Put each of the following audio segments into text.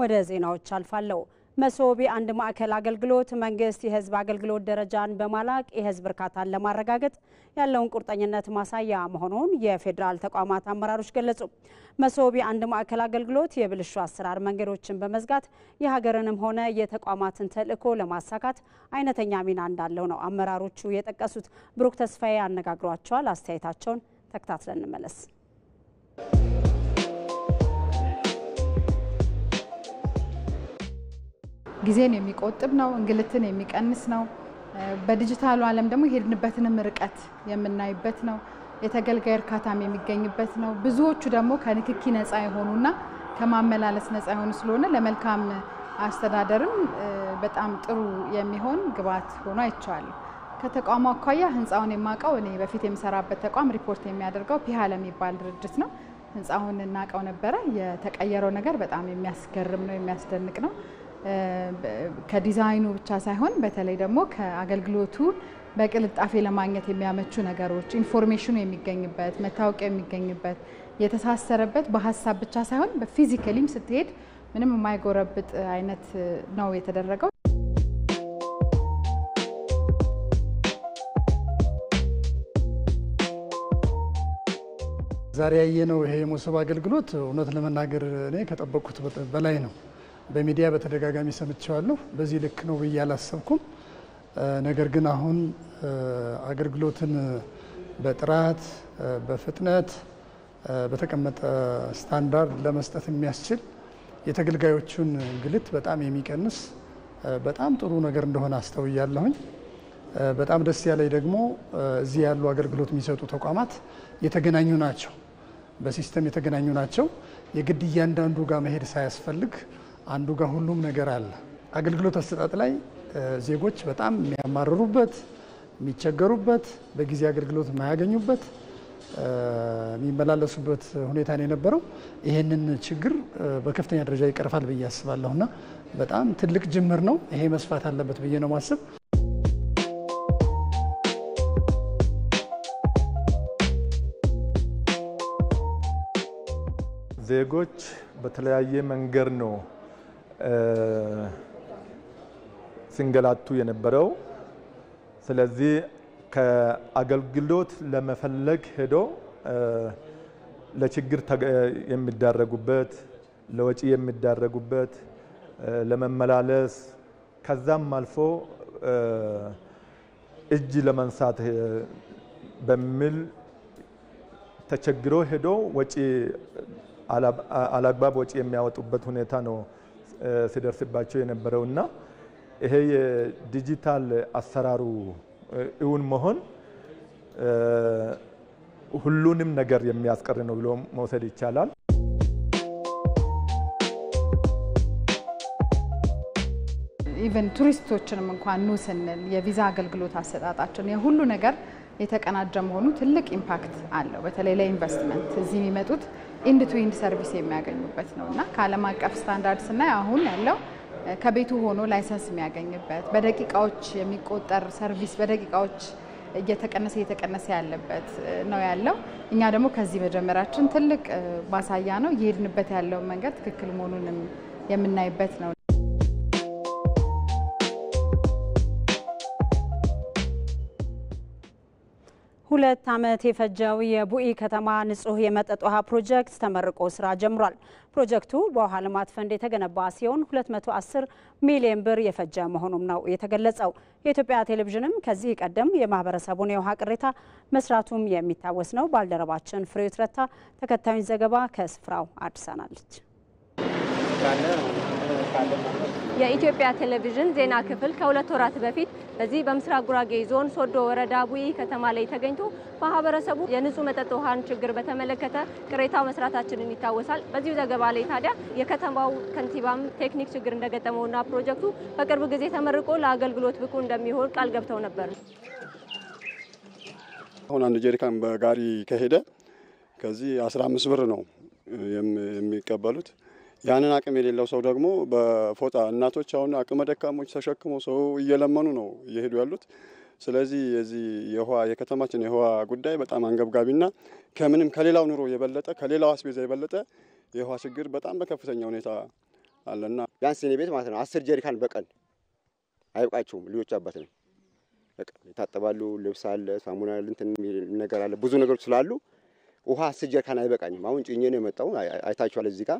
ወደ ዜናዎች አልፋለሁ። መሶብ የአንድ ማዕከል አገልግሎት መንግስት የህዝብ አገልግሎት ደረጃን በማላቅ የህዝብ እርካታን ለማረጋገጥ ያለውን ቁርጠኝነት ማሳያ መሆኑን የፌዴራል ተቋማት አመራሮች ገለጹ። መሶብ የአንድ ማዕከል አገልግሎት የብልሹ አሰራር መንገዶችን በመዝጋት የሀገርንም ሆነ የተቋማትን ተልዕኮ ለማሳካት አይነተኛ ሚና እንዳለው ነው አመራሮቹ የጠቀሱት። ብሩክ ተስፋዬ አነጋግሯቸዋል። አስተያየታቸውን ተከታትለን እንመለስ። ጊዜን የሚቆጥብ ነው፣ እንግልትን የሚቀንስ ነው። በዲጂታሉ ዓለም ደግሞ የሄድንበትንም ርቀት የምናይበት ነው። የተገልጋይ እርካታም የሚገኝበት ነው። ብዙዎቹ ደግሞ ከንክኪ ነፃ የሆኑና ከማመላለስ ነፃ የሆኑ ስለሆነ ለመልካም አስተዳደርም በጣም ጥሩ የሚሆን ግብዓት ሆኖ አይቻለሁ። ከተቋሙ አኳያ ህንፃውን የማውቀው እኔ በፊት የምሰራበት ተቋም ሪፖርት የሚያደርገው ፒሃለ የሚባል ድርጅት ነው። ህንፃውን እናውቀው ነበረ። የተቀየረው ነገር በጣም የሚያስገርም ነው፣ የሚያስደንቅ ነው። ከዲዛይኑ ብቻ ሳይሆን በተለይ ደግሞ ከአገልግሎቱ በቅልጣፌ ለማግኘት የሚያመቹ ነገሮች፣ ኢንፎርሜሽኑ የሚገኝበት፣ መታወቂያ የሚገኝበት፣ የተሳሰረበት በሀሳብ ብቻ ሳይሆን በፊዚካሊም ስትሄድ ምንም የማይጎረብጥ አይነት ነው የተደረገው። ዛሬ ያየነው ይሄ የመሶብ አገልግሎት እውነት ለመናገር እኔ ከጠበቅኩት በላይ ነው። በሚዲያ በተደጋጋሚ ሰምቻለሁ። በዚህ ልክ ነው ብዬ አላሰብኩም። ነገር ግን አሁን አገልግሎትን በጥራት በፍጥነት በተቀመጠ ስታንዳርድ ለመስጠት የሚያስችል የተገልጋዮቹን እንግልት በጣም የሚቀንስ በጣም ጥሩ ነገር እንደሆነ አስተውያለሁኝ። በጣም ደስ ያለኝ ደግሞ እዚህ ያሉ አገልግሎት የሚሰጡ ተቋማት የተገናኙ ናቸው፣ በሲስተም የተገናኙ ናቸው። የግድ እያንዳንዱ ጋር መሄድ ሳያስፈልግ አንዱ ጋር ሁሉም ነገር አለ። አገልግሎት አሰጣጥ ላይ ዜጎች በጣም የሚያማርሩበት፣ የሚቸገሩበት፣ በጊዜ አገልግሎት የማያገኙበት፣ የሚመላለሱበት ሁኔታ ነው የነበረው። ይሄንን ችግር በከፍተኛ ደረጃ ይቀርፋል ብዬ አስባለሁና በጣም ትልቅ ጅምር ነው። ይሄ መስፋት አለበት ብዬ ነው ማስብ። ዜጎች በተለያየ መንገድ ነው ሲንገላቱ የነበረው። ስለዚህ ከአገልግሎት ለመፈለግ ሄዶ ለችግር የሚዳረጉበት፣ ለወጪ የሚዳረጉበት፣ ለመመላለስ ከዛም አልፎ እጅ ለማንሳት በሚል ተቸግሮ ሄዶ ወጪ አላግባብ ወጪ የሚያወጡበት ሁኔታ ነው ሲደርስባቸው የነበረውና ይሄ የዲጂታል አሰራሩ እውን መሆን ሁሉንም ነገር የሚያስቀር ነው ብሎ መውሰድ ይቻላል። ኢቨን ቱሪስቶችንም እንኳን ኑ ስንል የቪዛ አገልግሎት አሰጣጣችን የሁሉ ነገር የተቀናጀ መሆኑ ትልቅ ኢምፓክት አለው። በተለይ ለኢንቨስትመንት እዚህ የሚመጡት ኢንድ ቱ ኢንድ ሰርቪስ የሚያገኙበት ነውና ከዓለም አቀፍ ስታንዳርድ ስናይ አሁን ያለው ከቤቱ ሆኖ ላይሰንስ የሚያገኝበት በደቂቃዎች የሚቆጠር ሰርቪስ በደቂቃዎች እየተቀነሰ ያለበት ነው ያለው። እኛ ደግሞ ከዚህ መጀመራችን ትልቅ ማሳያ ነው። እየሄድንበት ያለው መንገድ ትክክል መሆኑንም የምናይበት ነው። 2 ዓመት የፈጀው የቡኢ ከተማ ንጹህ የመጠጥ ውሃ ፕሮጀክት ተመርቆ ስራ ጀምሯል። ፕሮጀክቱ በውሃ ልማት ፈንድ የተገነባ ሲሆን 210 ሚሊዮን ብር የፈጀ መሆኑም ነው የተገለጸው። የኢትዮጵያ ቴሌቪዥንም ከዚህ ቀደም የማህበረሰቡን የውሃ ቅሬታ መስራቱም የሚታወስ ነው። ባልደረባችን ፍሬውት ረታ ተከታዩን ዘገባ ከስፍራው አድርሳናለች። የኢትዮጵያ ቴሌቪዥን ዜና ክፍል ከሁለት ወራት በፊት በዚህ በምስራቅ ጉራጌ ዞን ሶዶ ወረዳ ቡኢ ከተማ ላይ ተገኝቶ ማህበረሰቡ የንጹህ መጠጥ ውሃን ችግር በተመለከተ ቅሬታው መስራታችንን ይታወሳል። በዚህ ዘገባ ላይ ታዲያ የከተማው ከንቲባም ቴክኒክ ችግር እንደገጠመውና ፕሮጀክቱ በቅርብ ጊዜ ተመርቆ ለአገልግሎት ብቁ እንደሚሆን ቃል ገብተው ነበር። አሁን አንድ ጀሪካን በጋሪ ከሄደ ከዚህ 15 ብር ነው የሚቀበሉት። ያንን አቅም የሌለው ሰው ደግሞ በፎጣ እናቶች አሁን አቅመ ደካሞች ተሸክመው ሰው እየለመኑ ነው እየሄዱ ያሉት። ስለዚህ የዚህ የከተማችን የውሃ ጉዳይ በጣም አንገብጋቢና ከምንም ከሌላው ኑሮ የበለጠ ከሌላው አስቤዛ የበለጠ የውሃ ችግር በጣም በከፍተኛ ሁኔታ አለና ቢያንስ እኔ ቤት ማለት ነው 10 ጀሪካን በቀን አይበቃቸውም። ልጆች አባት ነው በቃ ይታጠባሉ፣ ልብስ አለ፣ ሳሙና እንትን ነገር አለ፣ ብዙ ነገሮች ስላሉ ውሃ 10 ጀሪካን አይበቃኝም። አሁን ጭኜ ነው የመጣው። አይታችኋል እዚህ ጋር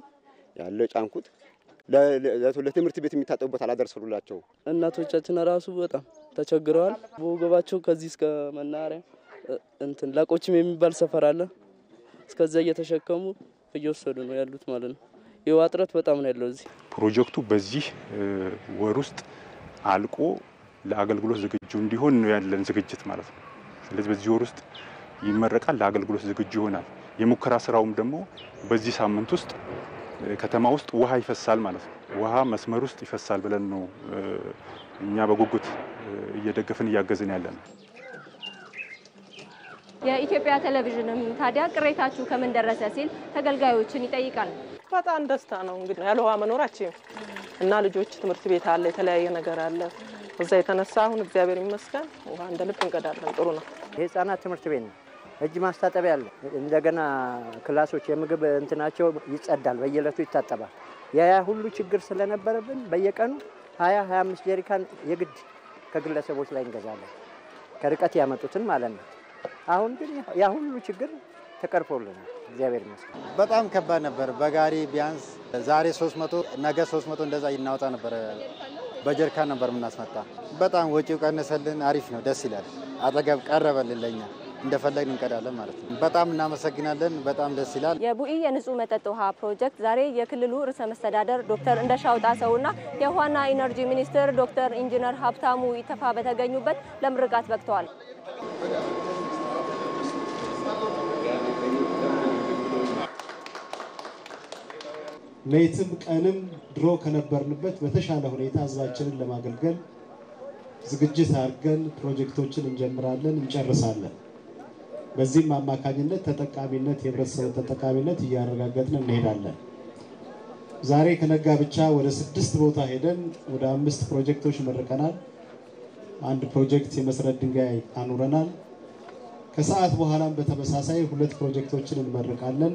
ያለ ጫንኩት ለትምህርት ቤት የሚታጠቡበት አላደረሰሉላቸው። እናቶቻችን ራሱ በጣም ተቸግረዋል። ወገባቸው ከዚህ እስከ መናኸሪያ እንትን ላቆችም የሚባል ሰፈር አለ። እስከዛ እየተሸከሙ እየወሰዱ ነው ያሉት ማለት ነው። የውሃ እጥረት በጣም ነው ያለው እዚህ። ፕሮጀክቱ በዚህ ወር ውስጥ አልቆ ለአገልግሎት ዝግጁ እንዲሆን ነው ያለን ዝግጅት ማለት ነው። ስለዚህ በዚህ ወር ውስጥ ይመረቃል፣ ለአገልግሎት ዝግጁ ይሆናል። የሙከራ ስራውም ደግሞ በዚህ ሳምንት ውስጥ ከተማ ውስጥ ውሃ ይፈሳል ማለት ነው። ውሃ መስመር ውስጥ ይፈሳል ብለን ነው እኛ በጉጉት እየደገፍን እያገዝን ያለን። የኢትዮጵያ ቴሌቪዥንም ታዲያ ቅሬታችሁ ከምን ደረሰ ሲል ተገልጋዮችን ይጠይቃል። በጣም ደስታ ነው እንግዲህ ያለ ውሃ መኖራችን እና ልጆች ትምህርት ቤት አለ፣ የተለያየ ነገር አለ። እዛ የተነሳ አሁን እግዚአብሔር ይመስገን ውሃ እንደ ልብ እንቀዳለን። ጥሩ ነው። የህፃናት ትምህርት ቤት ነው። እጅ ማስታጠቢያ አለ። እንደገና ክላሶች የምግብ እንትናቸው ይጸዳል፣ በየለቱ ይታጠባል። ያ ሁሉ ችግር ስለነበረብን በየቀኑ 20-25 ጀሪካን የግድ ከግለሰቦች ላይ እንገዛለን፣ ከርቀት ያመጡትን ማለት ነው። አሁን ግን ያ ሁሉ ችግር ተቀርፎልናል፣ እግዚአብሔር ይመስገን። በጣም ከባድ ነበር። በጋሪ ቢያንስ ዛሬ 300 ነገ 300 እንደዛ ይናወጣ ነበር። በጀሪካን ነበር የምናስመጣ። በጣም ወጪው ቀነሰልን፣ አሪፍ ነው፣ ደስ ይላል። አጠገብ ቀረበልን ለኛ እንደፈለግን እንቀዳለን ማለት ነው። በጣም እናመሰግናለን። በጣም ደስ ይላል። የቡኢ የንጹህ መጠጥ ውሃ ፕሮጀክት ዛሬ የክልሉ ርዕሰ መስተዳደር ዶክተር እንደሻው ጣሰውና የውሃና ኢነርጂ ሚኒስትር ዶክተር ኢንጂነር ሀብታሙ ኢተፋ በተገኙበት ለምርቃት በቅተዋል። ሌትም ቀንም ድሮ ከነበርንበት በተሻለ ሁኔታ ህዝባችንን ለማገልገል ዝግጅት አድርገን ፕሮጀክቶችን እንጀምራለን፣ እንጨርሳለን። በዚህም አማካኝነት ተጠቃሚነት የህብረተሰቡ ተጠቃሚነት እያረጋገጥን እንሄዳለን። ዛሬ ከነጋ ብቻ ወደ 6 ቦታ ሄደን ወደ 5 ፕሮጀክቶች መርቀናል። አንድ ፕሮጀክት የመሰረት ድንጋይ አኑረናል። ከሰዓት በኋላም በተመሳሳይ 2 ፕሮጀክቶችን እንመርቃለን።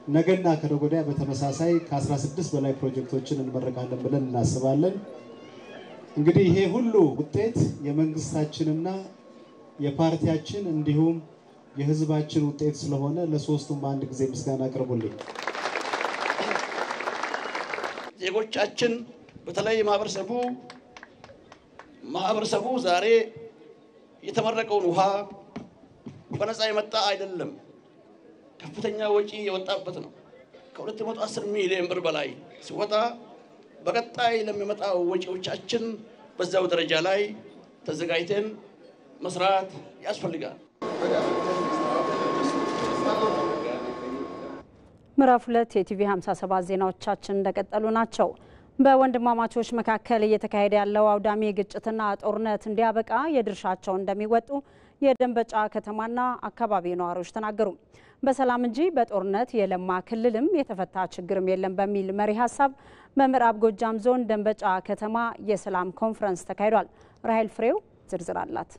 ነገና ከነገ ወዲያ በተመሳሳይ ከ16 በላይ ፕሮጀክቶችን እንመርቃለን ብለን እናስባለን። እንግዲህ ይሄ ሁሉ ውጤት የመንግስታችንና የፓርቲያችን እንዲሁም የህዝባችን ውጤት ስለሆነ ለሶስቱም አንድ ጊዜ ምስጋና አቅርቡልኝ። ዜጎቻችን በተለይ ማህበረሰቡ ዛሬ የተመረቀውን ውሃ በነፃ የመጣ አይደለም፣ ከፍተኛ ወጪ የወጣበት ነው። ከ210 ሚሊዮን ብር በላይ ሲወጣ በቀጣይ ለሚመጣው ወጪዎቻችን በዛው ደረጃ ላይ ተዘጋጅተን መስራት ያስፈልጋል። ምዕራፍ 2 የቲቪ 57 ዜናዎቻችን እንደቀጠሉ ናቸው። በወንድማማቾች መካከል እየተካሄደ ያለው አውዳሚ ግጭትና ጦርነት እንዲያበቃ የድርሻቸውን እንደሚወጡ የደንበጫ ከተማና አካባቢ ነዋሪዎች ተናገሩ። በሰላም እንጂ በጦርነት የለማ ክልልም የተፈታ ችግርም የለም በሚል መሪ ሀሳብ በምዕራብ ጎጃም ዞን ደንበጫ ከተማ የሰላም ኮንፈረንስ ተካሂዷል። ራሄል ፍሬው ዝርዝር አላት።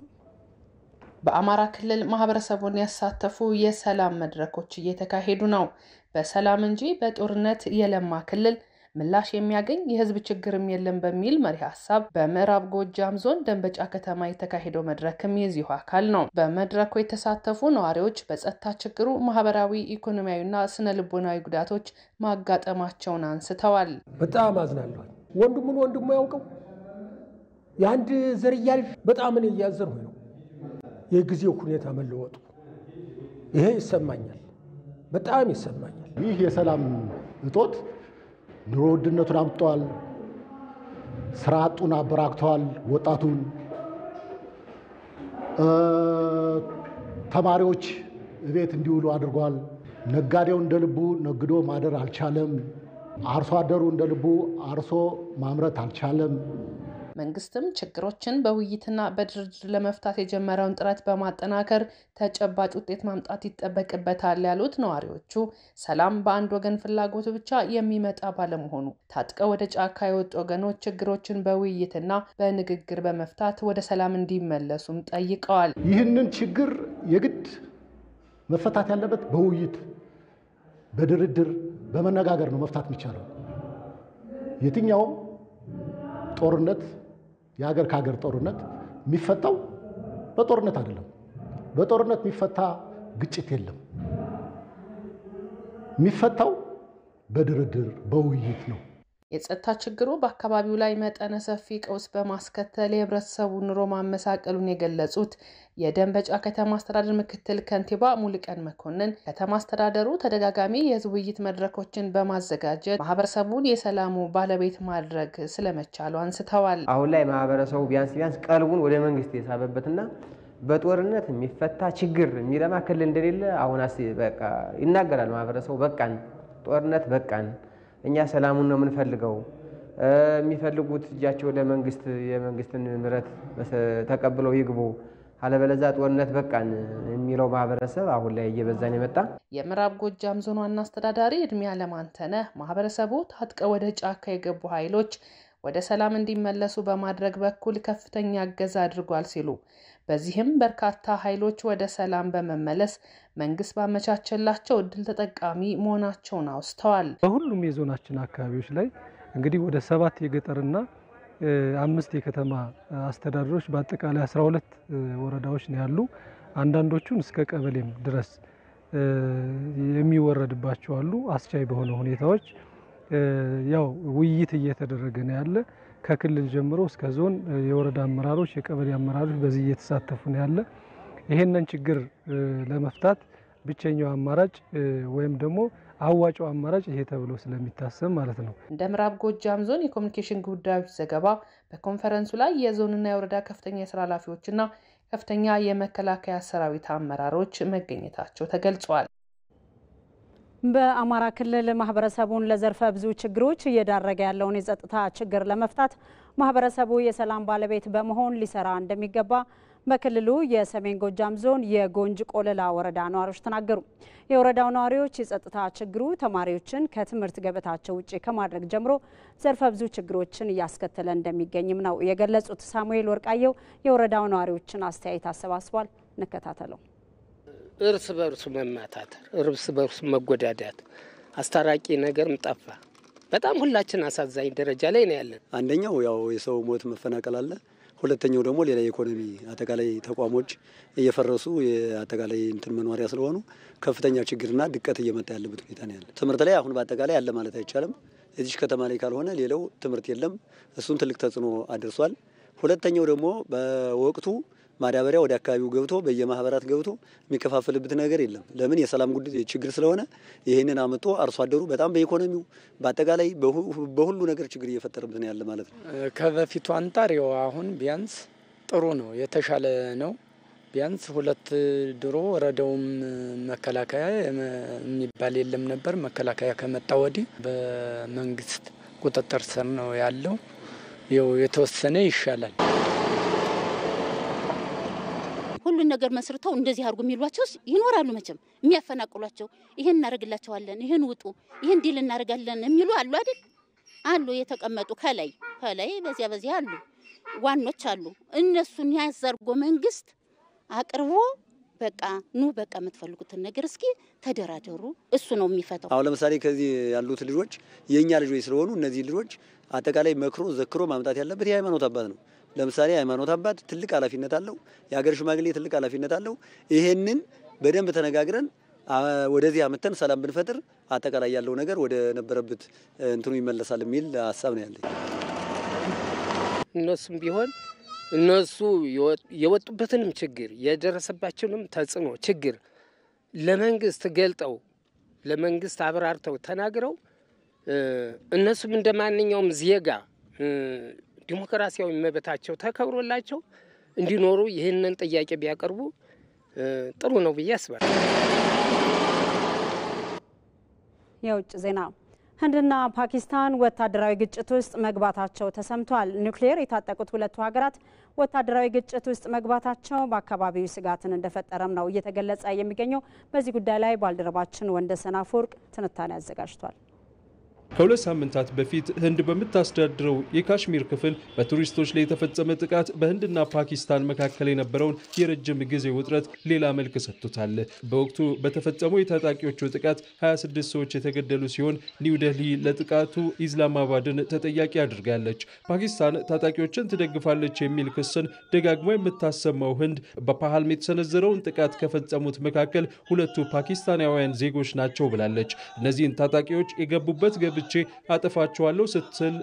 በአማራ ክልል ማህበረሰቡን ያሳተፉ የሰላም መድረኮች እየተካሄዱ ነው። በሰላም እንጂ በጦርነት የለማ ክልል ምላሽ የሚያገኝ የህዝብ ችግርም የለም በሚል መሪ ሀሳብ በምዕራብ ጎጃም ዞን ደንበጫ ከተማ የተካሄደው መድረክም የዚሁ አካል ነው። በመድረኩ የተሳተፉ ነዋሪዎች በጸጥታ ችግሩ ማህበራዊ፣ ኢኮኖሚያዊና ስነ ልቦናዊ ጉዳቶች ማጋጠማቸውን አንስተዋል። በጣም አዝናለሁ። ወንድሙን ወንድሙ ያውቀው የአንድ ዘርያ ልጅ በጣም እኔ እያዘንኩ ነው። የጊዜው ሁኔታ መለወጡ ይሄ ይሰማኛል፣ በጣም ይሰማኛል። ይህ የሰላም እጦት ኑሮ ውድነቱን አምጥቷል። ስራ አጡን አበራክቷል። ወጣቱን ተማሪዎች ቤት እንዲውሉ አድርጓል። ነጋዴው እንደ ልቡ ነግዶ ማደር አልቻለም። አርሶ አደሩ እንደ ልቡ አርሶ ማምረት አልቻለም። መንግስትም ችግሮችን በውይይትና በድርድር ለመፍታት የጀመረውን ጥረት በማጠናከር ተጨባጭ ውጤት ማምጣት ይጠበቅበታል ያሉት ነዋሪዎቹ ሰላም በአንድ ወገን ፍላጎት ብቻ የሚመጣ ባለመሆኑ ታጥቀው ወደ ጫካ የወጡ ወገኖች ችግሮችን በውይይትና በንግግር በመፍታት ወደ ሰላም እንዲመለሱም ጠይቀዋል። ይህንን ችግር የግድ መፈታት ያለበት በውይይት፣ በድርድር፣ በመነጋገር ነው መፍታት የሚቻለው። የትኛውም ጦርነት የሀገር ከሀገር ጦርነት የሚፈታው በጦርነት አይደለም። በጦርነት የሚፈታ ግጭት የለም። የሚፈታው በድርድር በውይይት ነው። የጸጥታ ችግሩ በአካባቢው ላይ መጠነ ሰፊ ቀውስ በማስከተል የህብረተሰቡን ኑሮ ማመሳቀሉን የገለጹት የደንበጫ ከተማ አስተዳደር ምክትል ከንቲባ ሙሉቀን መኮንን ከተማ አስተዳደሩ ተደጋጋሚ የህዝብ ውይይት መድረኮችን በማዘጋጀት ማህበረሰቡን የሰላሙ ባለቤት ማድረግ ስለመቻሉ አንስተዋል። አሁን ላይ ማህበረሰቡ ቢያንስ ቀልቡን ወደ መንግስት የሳበበትና በጦርነት የሚፈታ ችግር የሚረማ ክልል እንደሌለ አሁን በቃ ይናገራል። ማህበረሰቡ በቃን፣ ጦርነት በቃን፣ እኛ ሰላሙን ነው የምንፈልገው። የሚፈልጉት እጃቸው ለመንግስት የመንግስትን ምረት ተቀብለው ይግቡ፣ አለበለዚያ ጦርነት በቃን የሚለው ማህበረሰብ አሁን ላይ እየበዛን የመጣ። የምዕራብ ጎጃም ዞን ዋና አስተዳዳሪ እድሜ አለማንተነ ማህበረሰቡ ታጥቀው ወደ ጫካ የገቡ ኃይሎች ወደ ሰላም እንዲመለሱ በማድረግ በኩል ከፍተኛ እገዛ አድርጓል ሲሉ በዚህም በርካታ ኃይሎች ወደ ሰላም በመመለስ መንግስት ባመቻቸላቸው እድል ተጠቃሚ መሆናቸውን አውስተዋል። በሁሉም የዞናችን አካባቢዎች ላይ እንግዲህ ወደ 7 የገጠርና 5 የከተማ አስተዳደሮች በአጠቃላይ 12 ወረዳዎች ነው ያሉ። አንዳንዶቹን እስከ ቀበሌም ድረስ የሚወረድባቸው አሉ። አስቻይ በሆነ ሁኔታዎች ያው ውይይት እየተደረገ ነው ያለ። ከክልል ጀምሮ እስከ ዞን የወረዳ አመራሮች የቀበሌ አመራሮች በዚህ እየተሳተፉ ነው ያለ። ይሄንን ችግር ለመፍታት ብቸኛው አማራጭ ወይም ደግሞ አዋጭው አማራጭ ይሄ ተብሎ ስለሚታሰብ ማለት ነው። እንደ ምዕራብ ጎጃም ዞን የኮሙኒኬሽን ጉዳዮች ዘገባ በኮንፈረንሱ ላይ የዞንና የወረዳ ከፍተኛ የስራ ኃላፊዎችና ከፍተኛ የመከላከያ ሰራዊት አመራሮች መገኘታቸው ተገልጿል። በአማራ ክልል ማህበረሰቡን ለዘርፈ ብዙ ችግሮች እየዳረገ ያለውን የጸጥታ ችግር ለመፍታት ማህበረሰቡ የሰላም ባለቤት በመሆን ሊሰራ እንደሚገባ በክልሉ የሰሜን ጎጃም ዞን የጎንጅ ቆለላ ወረዳ ነዋሪዎች ተናገሩ። የወረዳው ነዋሪዎች የጸጥታ ችግሩ ተማሪዎችን ከትምህርት ገበታቸው ውጪ ከማድረግ ጀምሮ ዘርፈ ብዙ ችግሮችን እያስከተለ እንደሚገኝም ነው የገለጹት። ሳሙኤል ወርቃየው የወረዳው ነዋሪዎችን አስተያየት አሰባስቧል። እንከታተለው። እርስ በርስ መማታተር፣ እርስ በርስ መጎዳዳት፣ አስታራቂ ነገርም ጠፋ። በጣም ሁላችን አሳዛኝ ደረጃ ላይ ነው ያለን። አንደኛው ያው የሰው ሞት መፈናቀል አለ። ሁለተኛው ደግሞ ሌላ የኢኮኖሚ አጠቃላይ ተቋሞች እየፈረሱ የአጠቃላይ እንትን መኖሪያ ስለሆኑ ከፍተኛ ችግርና ድቀት እየመጣ ያለበት ሁኔታ ነው ያለ። ትምህርት ላይ አሁን በአጠቃላይ አለ ማለት አይቻልም። እዚህ ከተማ ላይ ካልሆነ ሌላው ትምህርት የለም። እሱን ትልቅ ተጽዕኖ አድርሷል። ሁለተኛው ደግሞ በወቅቱ ማዳበሪያ ወደ አካባቢው ገብቶ በየማህበራት ገብቶ የሚከፋፈልበት ነገር የለም። ለምን? የሰላም ጉዳይ ችግር ስለሆነ ይሄንን አመጣ አርሶ አደሩ በጣም በኢኮኖሚው በአጠቃላይ በሁሉ ነገር ችግር እየፈጠረበት ነው ያለ ማለት ነው። ከበፊቱ አንጻር ያው አሁን ቢያንስ ጥሩ ነው፣ የተሻለ ነው። ቢያንስ ሁለት ድሮ ወረዳውም መከላከያ የሚባል የለም ነበር። መከላከያ ከመጣ ወዲህ በመንግስት ቁጥጥር ስር ነው ያለው። ያው የተወሰነ ይሻላል። ሁሉን ነገር መስርተው እንደዚህ አድርጉ የሚሏቸው ይኖራሉ። መቼም የሚያፈናቅሏቸው ይሄን እናደርግላቸዋለን፣ ይሄን ውጡ፣ ይሄን ዲል እናደርጋለን የሚሉ አሉ አይደል? አሉ የተቀመጡ ከላይ በዚያ አሉ፣ ዋኖች አሉ። እነሱን ያዘርጎ መንግስት አቅርቦ በቃ በቃ የምትፈልጉትን ነገር እስኪ ተደራደሩ፣ እሱ ነው የሚፈታው። አሁን ለምሳሌ ከዚህ ያሉት ልጆች የኛ ልጆች ስለሆኑ እነዚህ ልጆች አጠቃላይ መክሮ ዘክሮ ማምጣት ያለበት የሃይማኖት አባት ነው። ለምሳሌ ሃይማኖት አባት ትልቅ ኃላፊነት አለው። የሀገር ሽማግሌ ትልቅ ኃላፊነት አለው። ይሄንን በደንብ ተነጋግረን ወደዚህ አመተን ሰላም ብንፈጥር አጠቃላይ ያለው ነገር ወደ ነበረበት እንትኑ ይመለሳል የሚል ሀሳብ ነው ያለኝ። እነሱም ቢሆን እነሱ የወጡበትንም ችግር የደረሰባቸውንም ተጽዕኖ ችግር ለመንግስት ገልጠው ለመንግስት አብራርተው ተናግረው እነሱም እንደማንኛውም ዜጋ ዲሞክራሲያዊ መብታቸው ተከብሮላቸው እንዲኖሩ ይህንን ጥያቄ ቢያቀርቡ ጥሩ ነው ብዬ አስባለሁ። የውጭ ዜና። ህንድና ፓኪስታን ወታደራዊ ግጭት ውስጥ መግባታቸው ተሰምቷል። ኒውክሌር የታጠቁት ሁለቱ ሀገራት ወታደራዊ ግጭት ውስጥ መግባታቸው በአካባቢው ስጋትን እንደፈጠረም ነው እየተገለጸ የሚገኘው። በዚህ ጉዳይ ላይ ባልደረባችን ወንደሰን አፈወርቅ ትንታኔ አዘጋጅቷል። ከሁለት ሳምንታት በፊት ህንድ በምታስተዳድረው የካሽሚር ክፍል በቱሪስቶች ላይ የተፈጸመ ጥቃት በህንድና ፓኪስታን መካከል የነበረውን የረጅም ጊዜ ውጥረት ሌላ መልክ ሰጥቶታል። በወቅቱ በተፈጸመው የታጣቂዎቹ ጥቃት 26 ሰዎች የተገደሉ ሲሆን ኒው ዴልሂ ለጥቃቱ ኢስላማባድን ተጠያቂ አድርጋለች። ፓኪስታን ታጣቂዎችን ትደግፋለች የሚል ክስን ደጋግማ የምታሰማው ህንድ በፓህልም የተሰነዘረውን ጥቃት ከፈጸሙት መካከል ሁለቱ ፓኪስታናውያን ዜጎች ናቸው ብላለች። እነዚህን ታጣቂዎች የገቡበት ገብቼ አጠፋቸዋለሁ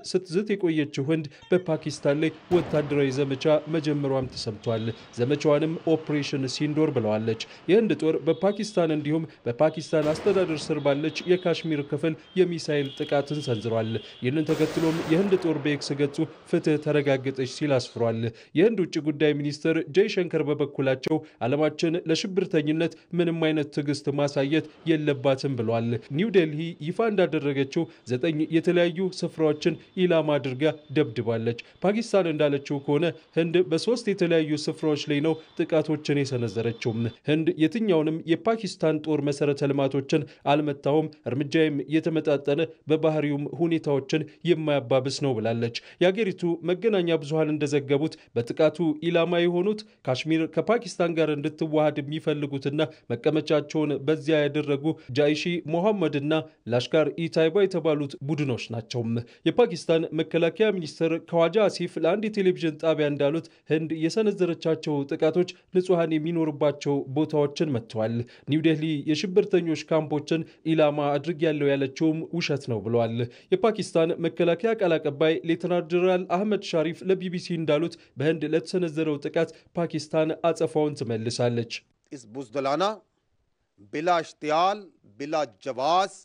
ስትዝት የቆየችው ህንድ በፓኪስታን ላይ ወታደራዊ ዘመቻ መጀመሯም ተሰምቷል። ዘመቻዋንም ኦፕሬሽን ሲንዶር ብለዋለች። የህንድ ጦር በፓኪስታን እንዲሁም በፓኪስታን አስተዳደር ስር ባለች የካሽሚር ክፍል የሚሳኤል ጥቃትን ሰንዝሯል። ይህንን ተከትሎም የህንድ ጦር በኤክስ ገጹ ፍትህ ተረጋገጠች ሲል አስፍሯል። የህንድ ውጭ ጉዳይ ሚኒስትር ጀይሸንከር በበኩላቸው ዓለማችን ለሽብርተኝነት ምንም አይነት ትዕግስት ማሳየት የለባትም ብለዋል። ኒው ዴልሂ ይፋ እንዳደረገችው 9 የተለያዩ ስፍራዎችን ኢላማ አድርጋ ደብድባለች። ፓኪስታን እንዳለችው ከሆነ ህንድ በ3 የተለያዩ ስፍራዎች ላይ ነው ጥቃቶችን የሰነዘረችው። ህንድ የትኛውንም የፓኪስታን ጦር መሰረተ ልማቶችን አልመታውም፣ እርምጃም የተመጣጠነ በባህሪውም ሁኔታዎችን የማያባብስ ነው ብላለች። የአገሪቱ መገናኛ ብዙሃን እንደዘገቡት በጥቃቱ ኢላማ የሆኑት ካሽሚር ከፓኪስታን ጋር እንድትዋሃድ የሚፈልጉትና መቀመጫቸውን በዚያ ያደረጉ ጃይሺ ሞሐመድና ላሽካር ኢታይባ የተባሉት ቡድኖች ናቸው። የፓኪስታን መከላከያ ሚኒስትር ኸዋጃ አሲፍ ለአንድ የቴሌቪዥን ጣቢያ እንዳሉት ህንድ የሰነዘረቻቸው ጥቃቶች ንጹሃን የሚኖርባቸው ቦታዎችን መጥተዋል። ኒው ዴልሂ የሽብርተኞች ካምፖችን ኢላማ አድርጌያለሁ ያለችውም ውሸት ነው ብለዋል። የፓኪስታን መከላከያ ቃል አቀባይ ሌተናንት ጀነራል አህመድ ሻሪፍ ለቢቢሲ እንዳሉት በህንድ ለተሰነዘረው ጥቃት ፓኪስታን አጸፋውን ትመልሳለች።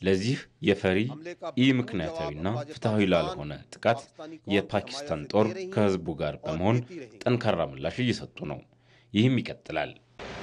ለዚህ የፈሪ ኢምክንያታዊና ፍትሐዊ ላልሆነ ጥቃት የፓኪስታን ጦር ከህዝቡ ጋር በመሆን ጠንካራ ምላሽ እየሰጡ ነው። ይህም ይቀጥላል።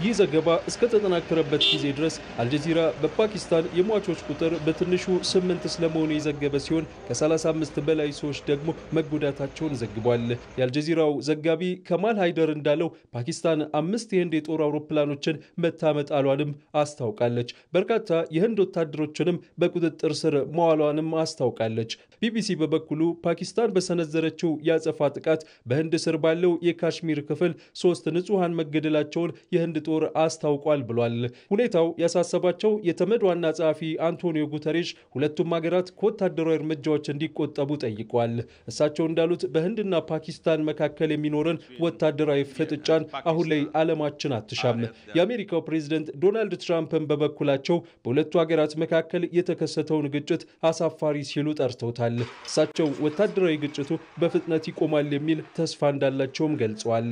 ይህ ዘገባ እስከ ተጠናከረበት ጊዜ ድረስ አልጀዚራ በፓኪስታን የሟቾች ቁጥር በትንሹ 8 ስለመሆኑ የዘገበ ሲሆን ከ35 በላይ ሰዎች ደግሞ መጎዳታቸውን ዘግቧል። የአልጀዚራው ዘጋቢ ከማል ሃይደር እንዳለው ፓኪስታን 5 የህንድ የጦር አውሮፕላኖችን መታመጣሏንም አስታውቃለች። በርካታ የህንድ ወታደሮችንም በቁጥጥር ስር መዋሏንም አስታውቃለች። ቢቢሲ በበኩሉ ፓኪስታን በሰነዘረችው ያጸፋ ጥቃት በህንድ ስር ባለው የካሽሚር ክፍል 3 ንጹሃን መገደላቸውን የህንድ ጦር አስታውቋል ብሏል። ሁኔታው ያሳሰባቸው የተመድ ዋና ጸሐፊ አንቶኒዮ ጉተሬሽ ሁለቱም ሀገራት ከወታደራዊ እርምጃዎች እንዲቆጠቡ ጠይቀዋል። እሳቸው እንዳሉት በህንድና ፓኪስታን መካከል የሚኖረን ወታደራዊ ፍጥጫን አሁን ላይ ዓለማችን አትሻም። የአሜሪካው ፕሬዝደንት ዶናልድ ትራምፕን በበኩላቸው በሁለቱ ሀገራት መካከል የተከሰተውን ግጭት አሳፋሪ ሲሉ ጠርተውታል። እሳቸው ወታደራዊ ግጭቱ በፍጥነት ይቆማል የሚል ተስፋ እንዳላቸውም ገልጸዋል።